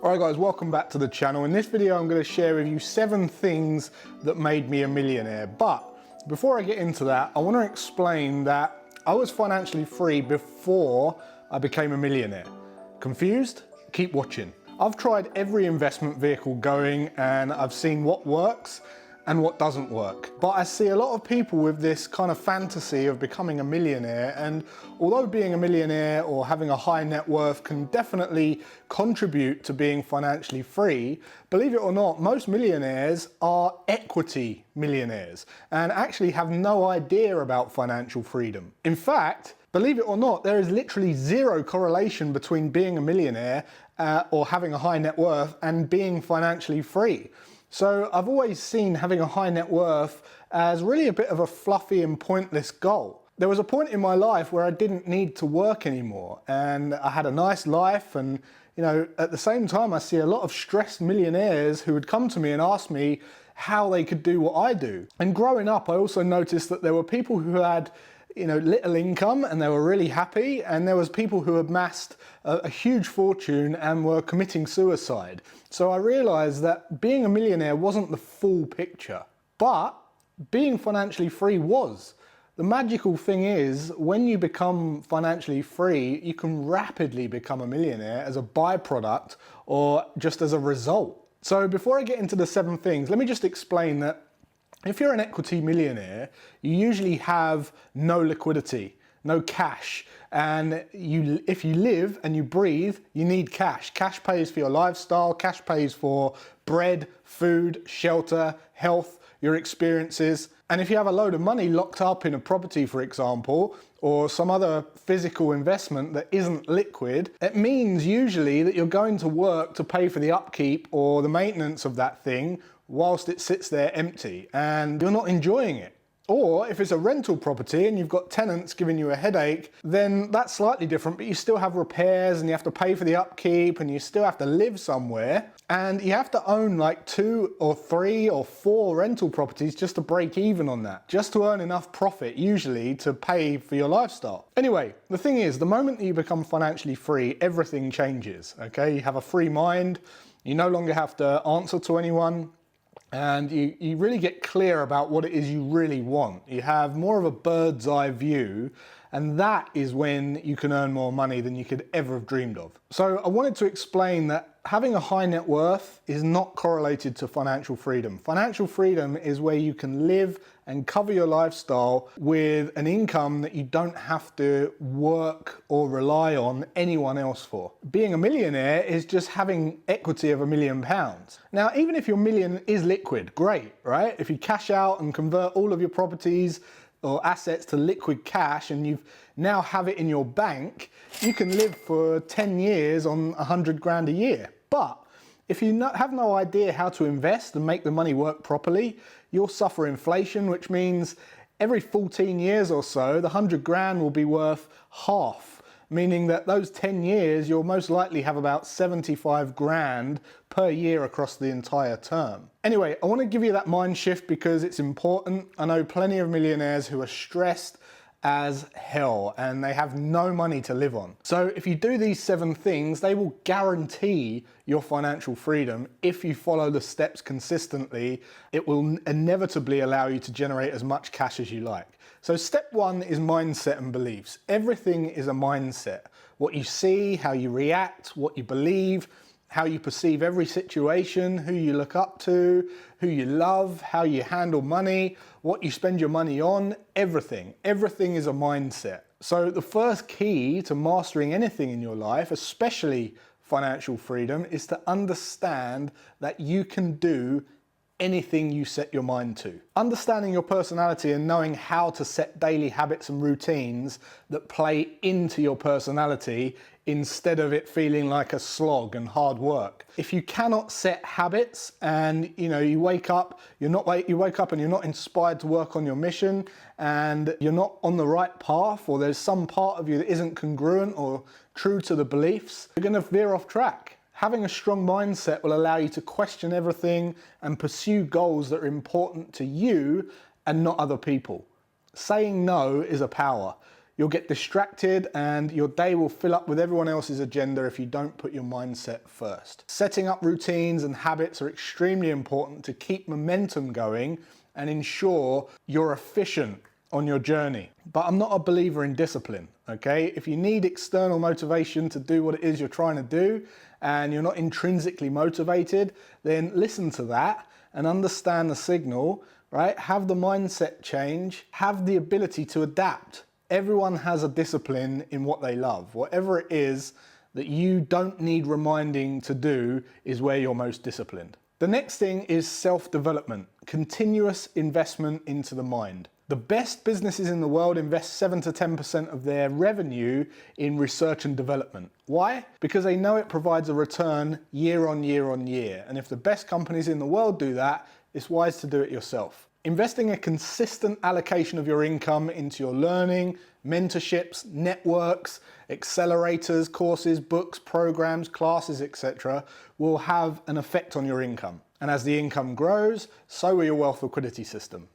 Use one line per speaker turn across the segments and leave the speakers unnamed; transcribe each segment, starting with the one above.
Alright guys, welcome back to the channel. In this video I'm going to share with you 7 things that made me a millionaire. But before I get into that, I want to explain that I was financially free before I became a millionaire. Confused? Keep watching. I've tried every investment vehicle going and I've seen what works and what doesn't work. But I see a lot of people with this kind of fantasy of becoming a millionaire, and although being a millionaire or having a high net worth can definitely contribute to being financially free, believe it or not, most millionaires are equity millionaires and actually have no idea about financial freedom. In fact, believe it or not, there is literally zero correlation between being a millionaire or having a high net worth and being financially free. So I've always seen having a high net worth as really a bit of a fluffy and pointless goal. There was a point in my life where I didn't need to work anymore and I had a nice life, and at the same time I see a lot of stressed millionaires who would come to me and ask me how they could do what I do. And growing up I also noticed that there were people who had little income and they were really happy, and there was people who amassed a huge fortune and were committing suicide. So I realized that being a millionaire wasn't the full picture, but being financially free was. The magical thing is, when you become financially free, you can rapidly become a millionaire as a byproduct or just as a result. So before I get into the 7 things, let me just explain that if you're an equity millionaire, you usually have no liquidity, no cash, and if you live and you breathe, you need cash. Cash pays for your lifestyle, cash pays for bread, food, shelter, health, your experiences. And if you have a load of money locked up in a property, for example, or some other physical investment that isn't liquid, it means usually that you're going to work to pay for the upkeep or the maintenance of that thing whilst it sits there empty and you're not enjoying it. Or if it's a rental property and you've got tenants giving you a headache, then that's slightly different, but you still have repairs and you have to pay for the upkeep and you still have to live somewhere, and you have to own like 2 or 3 or 4 rental properties just to break even on that, just to earn enough profit usually to pay for your lifestyle. Anyway, the thing is, the moment that you become financially free, everything changes, okay? You have a free mind, you no longer have to answer to anyone, and you really get clear about what it is you really want. You have more of a bird's eye view, and that is when you can earn more money than you could ever have dreamed of. So I wanted to explain that having a high net worth is not correlated to financial freedom. Financial freedom is where you can live and cover your lifestyle with an income that you don't have to work or rely on anyone else for. Being a millionaire is just having equity of £1 million. Now, even if your million is liquid, great, right? If you cash out and convert all of your properties or assets to liquid cash and you now have it in your bank, you can live for 10 years on 100 grand a year. But if you have no idea how to invest and make the money work properly, you'll suffer inflation, which means every 14 years or so, the 100 grand will be worth half, meaning that those 10 years, you'll most likely have about 75 grand per year across the entire term. Anyway, I want to give you that mind shift because it's important. I know plenty of millionaires who are stressed as hell and they have no money to live on. So if you do these 7 things, they will guarantee your financial freedom. If you follow the steps consistently, it will inevitably allow you to generate as much cash as you like. So step 1 is mindset and beliefs. Everything is a mindset. What you see, how you react, what you believe, how you perceive every situation, who you look up to, who you love, how you handle money, what you spend your money on, everything. Everything is a mindset. So the first key to mastering anything in your life, especially financial freedom, is to understand that you can do anything you set your mind to. Understanding your personality and knowing how to set daily habits and routines that play into your personality instead of it feeling like a slog and hard work. If you cannot set habits and you wake up and you're not inspired to work on your mission and you're not on the right path, or there's some part of you that isn't congruent or true to the beliefs, you're going to veer off track. Having a strong mindset will allow you to question everything and pursue goals that are important to you and not other people. Saying no is a power. You'll get distracted and your day will fill up with everyone else's agenda if you don't put your mindset first. Setting up routines and habits are extremely important to keep momentum going and ensure you're efficient on your journey. But I'm not a believer in discipline, okay? If you need external motivation to do what it is you're trying to do and you're not intrinsically motivated, then listen to that and understand the signal, right? Have the mindset change, have the ability to adapt. Everyone has a discipline in what they love. Whatever it is that you don't need reminding to do is where you're most disciplined. The next thing is self-development, continuous investment into the mind. The best businesses in the world invest 7 to 10% of their revenue in research and development. Why? Because they know it provides a return year on year on year. And if the best companies in the world do that, it's wise to do it yourself. Investing a consistent allocation of your income into your learning, mentorships, networks, accelerators, courses, books, programs, classes, etc. will have an effect on your income. And as the income grows, so will your wealth liquidity system.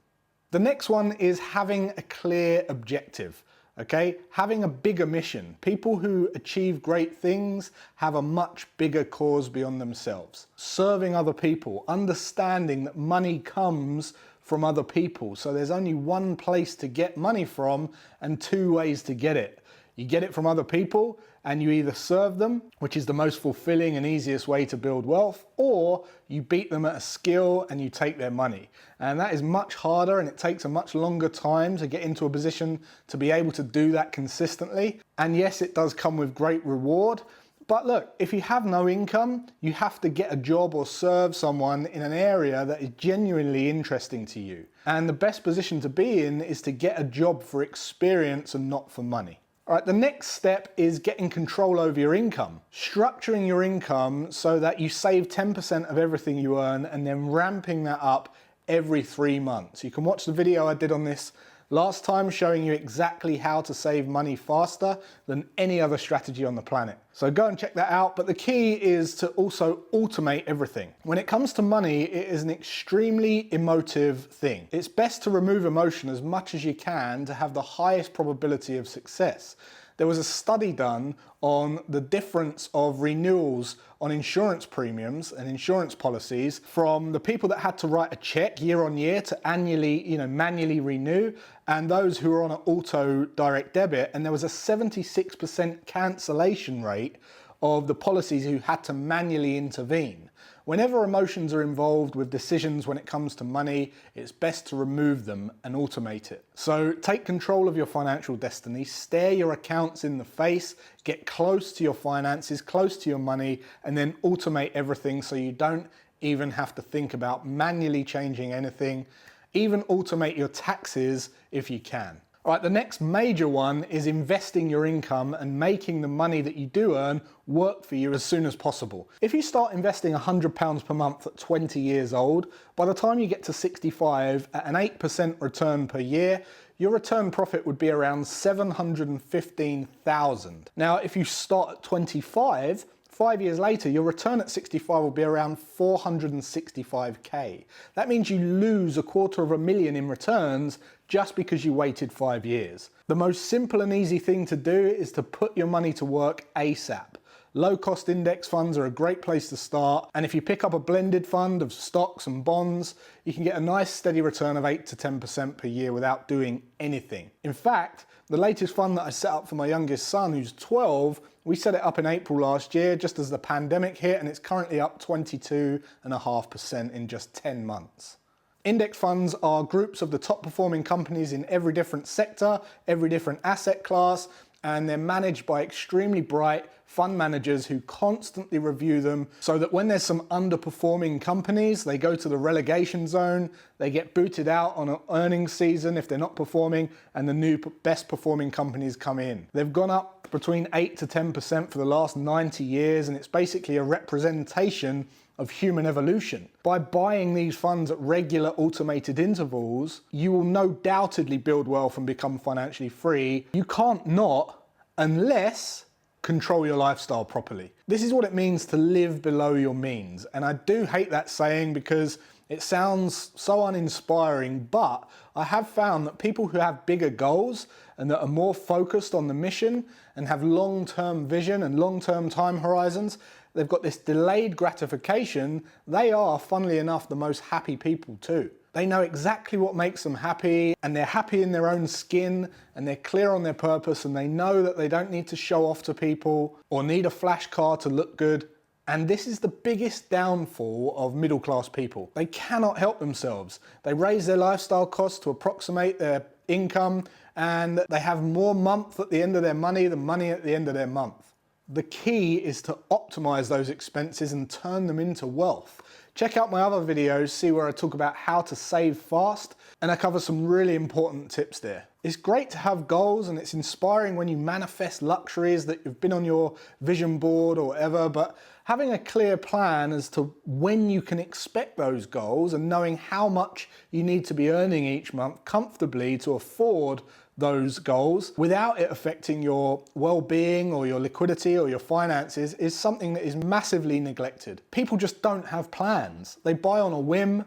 The next one is having a clear objective. Okay, having a bigger mission. People who achieve great things have a much bigger cause beyond themselves. Serving other people, understanding that money comes from other people. So there's only one place to get money from and two ways to get it. You get it from other people and you either serve them, which is the most fulfilling and easiest way to build wealth, or you beat them at a skill and you take their money. And that is much harder and it takes a much longer time to get into a position to be able to do that consistently. And yes, it does come with great reward. But look, if you have no income, you have to get a job or serve someone in an area that is genuinely interesting to you. And the best position to be in is to get a job for experience and not for money. All right, the next step is getting control over your income. Structuring your income so that you save 10% of everything you earn and then ramping that up every 3 months. You can watch the video I did on this last time showing you exactly how to save money faster than any other strategy on the planet. So go and check that out. But the key is to also automate everything. When it comes to money, it is an extremely emotive thing. It's best to remove emotion as much as you can to have the highest probability of success. There was a study done on the difference of renewals on insurance premiums and insurance policies from the people that had to write a check year on year to annually, manually renew, and those who were on an auto direct debit. And there was a 76% cancellation rate of the policies who had to manually intervene. Whenever emotions are involved with decisions when it comes to money, it's best to remove them and automate it. So take control of your financial destiny, stare your accounts in the face, get close to your finances, close to your money, and then automate everything so you don't even have to think about manually changing anything. Even automate your taxes if you can. All right, the next major one is investing your income and making the money that you do earn work for you as soon as possible. If you start investing £100 per month at 20 years old, by the time you get to 65 at an 8% return per year, your return profit would be around 715,000. Now, if you start at 25, 5 years later, your return at 65 will be around 465k. That means you lose $250,000 in returns just because you waited 5 years. The most simple and easy thing to do is to put your money to work ASAP. Low-cost index funds are a great place to start, and if you pick up a blended fund of stocks and bonds, you can get a nice steady return of 8 to 10% per year without doing anything. In fact, the latest fund that I set up for my youngest son, who's 12, we set it up in April last year, just as the pandemic hit, and it's currently up 22.5% in just 10 months. Index funds are groups of the top performing companies in every different sector, every different asset class, and they're managed by extremely bright fund managers who constantly review them so that when there's some underperforming companies, they go to the relegation zone, they get booted out on an earnings season if they're not performing, and the new best performing companies come in. They've gone up between 8 to 10% for the last 90 years, and it's basically a representation of human evolution. By buying these funds at regular automated intervals, you will no doubtedly build wealth and become financially free. You can't not unless control your lifestyle properly. This is what it means to live below your means. And I do hate that saying because it sounds so uninspiring, but I have found that people who have bigger goals and that are more focused on the mission and have long-term vision and long-term time horizons, they've got this delayed gratification, they are, funnily enough, the most happy people too. They know exactly what makes them happy, and they're happy in their own skin, and they're clear on their purpose, and they know that they don't need to show off to people or need a flash car to look good. And this is the biggest downfall of middle class people. They cannot help themselves. They raise their lifestyle costs to approximate their income, and they have more month at the end of their money than money at the end of their month. The key is to optimize those expenses and turn them into wealth. Check out my other videos, see where I talk about how to save fast, and I cover some really important tips there. It's great to have goals, and it's inspiring when you manifest luxuries that you've been on your vision board or whatever, but having a clear plan as to when you can expect those goals and knowing how much you need to be earning each month comfortably to afford those goals without it affecting your well-being or your liquidity or your finances is something that is massively neglected. People just don't have plans. They buy on a whim,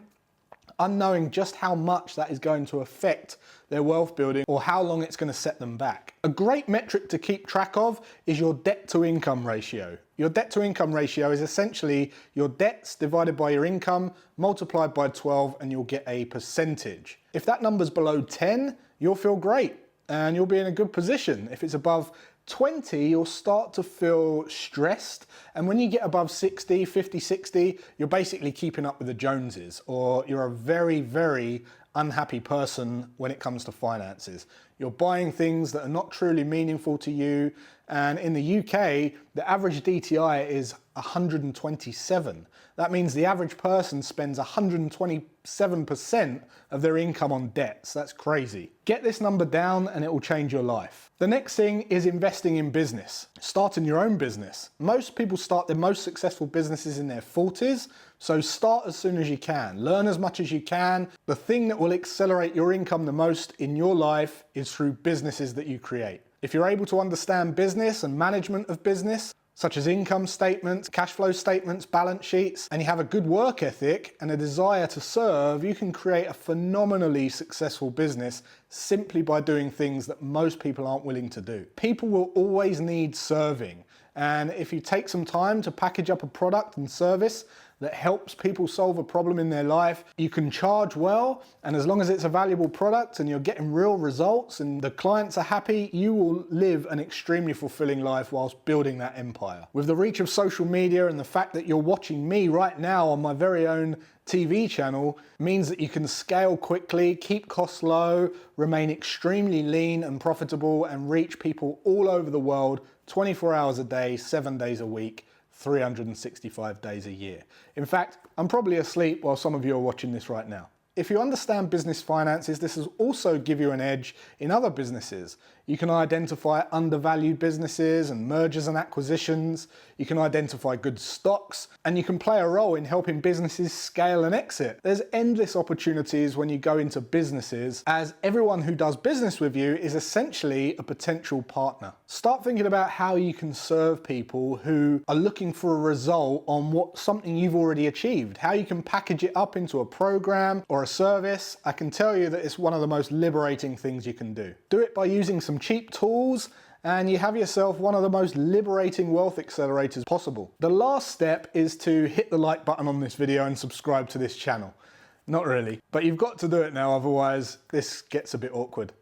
unknowing just how much that is going to affect their wealth building or how long it's going to set them back. A great metric to keep track of is your debt to income ratio. Your debt to income ratio is essentially your debts divided by your income multiplied by 12, and you'll get a percentage. If that number's below 10, you'll feel great and you'll be in a good position. If it's above 20, you'll start to feel stressed. And when you get above 60, 50, 60, you're basically keeping up with the Joneses, or you're a very, very unhappy person when it comes to finances. You're buying things that are not truly meaningful to you. And in the UK, the average DTI is 127. That means the average person spends 127% of their income on debts. That's crazy. Get this number down and it will change your life. The next thing is investing in business. Starting your own business. Most people start their most successful businesses in their 40s, so start as soon as you can. Learn as much as you can. The thing that will accelerate your income the most in your life is through businesses that you create. If you're able to understand business and management of business, such as income statements, cash flow statements, balance sheets, and you have a good work ethic and a desire to serve, you can create a phenomenally successful business simply by doing things that most people aren't willing to do. People will always need serving, and if you take some time to package up a product and service that helps people solve a problem in their life, you can charge well, and as long as it's a valuable product and you're getting real results and the clients are happy, you will live an extremely fulfilling life whilst building that empire. With the reach of social media and the fact that you're watching me right now on my very own TV channel means that you can scale quickly, keep costs low, remain extremely lean and profitable, and reach people all over the world 24 hours a day, 7 days a week, 365 days a year. In fact, I'm probably asleep while some of you are watching this right now. If you understand business finances, this will also give you an edge in other businesses. You can identify undervalued businesses and mergers and acquisitions. You can identify good stocks, and you can play a role in helping businesses scale and exit. There's endless opportunities when you go into businesses, as everyone who does business with you is essentially a potential partner. Start thinking about how you can serve people who are looking for a result on something you've already achieved, how you can package it up into a program or a service. I can tell you that it's one of the most liberating things you can do. Do it by using some cheap tools, and you have yourself one of the most liberating wealth accelerators possible. The last step is to hit the like button on this video and subscribe to this channel. Not really, but you've got to do it now, otherwise this gets a bit awkward.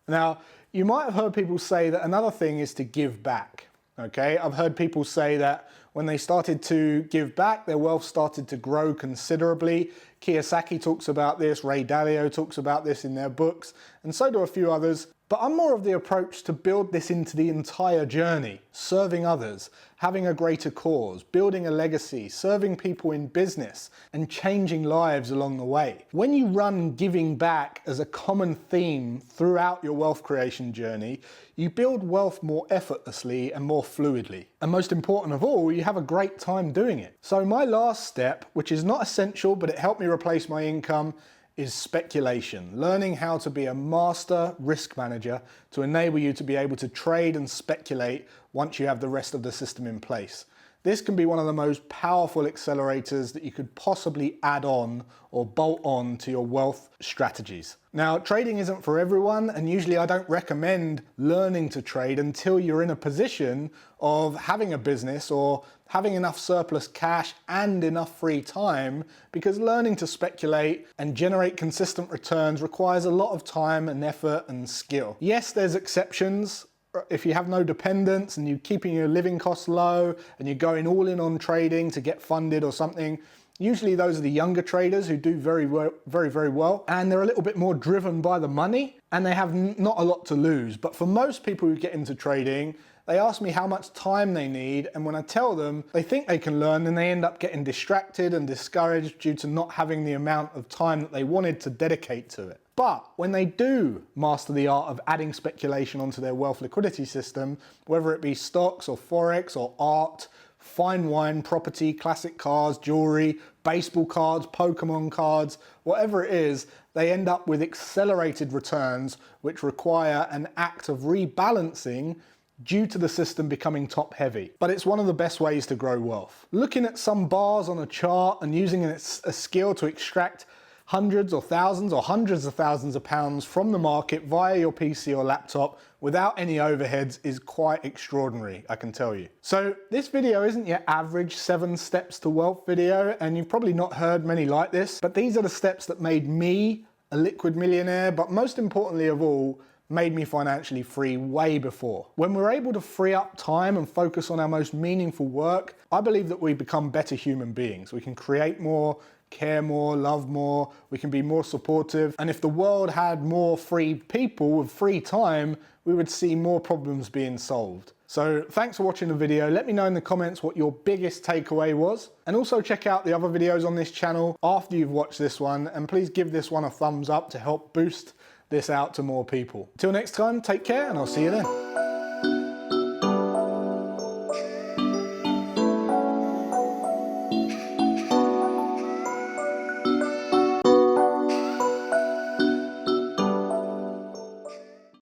Now, you might have heard people say that another thing is to give back. Okay, I've heard people say that when they started to give back, their wealth started to grow considerably. Kiyosaki talks about this, Ray Dalio talks about this in their books, and so do a few others. But I'm more of the approach to build this into the entire journey, serving others, having a greater cause, building a legacy, serving people in business, and changing lives along the way. When you run giving back as a common theme throughout your wealth creation journey, you build wealth more effortlessly and more fluidly. And most important of all, you have a great time doing it. So my last step, which is not essential, but it helped me replace my income, is speculation. Learning how to be a master risk manager to enable you to be able to trade and speculate once you have the rest of the system in place. This can be one of the most powerful accelerators that you could possibly add on or bolt on to your wealth strategies. Now, trading isn't for everyone, and usually I don't recommend learning to trade until you're in a position of having a business or having enough surplus cash and enough free time, because learning to speculate and generate consistent returns requires a lot of time and effort and skill. Yes, there's exceptions. If you have no dependents and you're keeping your living costs low and you're going all in on trading to get funded or something, usually those are the younger traders who do very well, and they're a little bit more driven by the money and they have not a lot to lose. But for most people who get into trading, they ask me how much time they need, and when I tell them they think they can learn, then they end up getting distracted and discouraged due to not having the amount of time that they wanted to dedicate to it. But when they do master the art of adding speculation onto their wealth liquidity system, whether it be stocks or forex or art, fine wine, property, classic cars, jewelry, baseball cards, Pokemon cards, whatever it is, they end up with accelerated returns which require an act of rebalancing due to the system becoming top heavy. But it's one of the best ways to grow wealth. Looking at some bars on a chart and using a skill to extract hundreds or thousands or hundreds of thousands of pounds from the market via your PC or laptop without any overheads is quite extraordinary, I can tell you. So this video isn't your average 7 steps to wealth video, and you've probably not heard many like this, but these are the steps that made me a liquid millionaire, but most importantly of all, made me financially free way before. When we're able to free up time and focus on our most meaningful work, I believe that we become better human beings. We can create more, care more, love more, we can be more supportive. And if the world had more free people with free time, we would see more problems being solved. So thanks for watching the video. Let me know in the comments what your biggest takeaway was. And also check out the other videos on this channel after you've watched this one. And please give this one a thumbs up to help boost this out to more people. Till next time, take care and I'll see you then.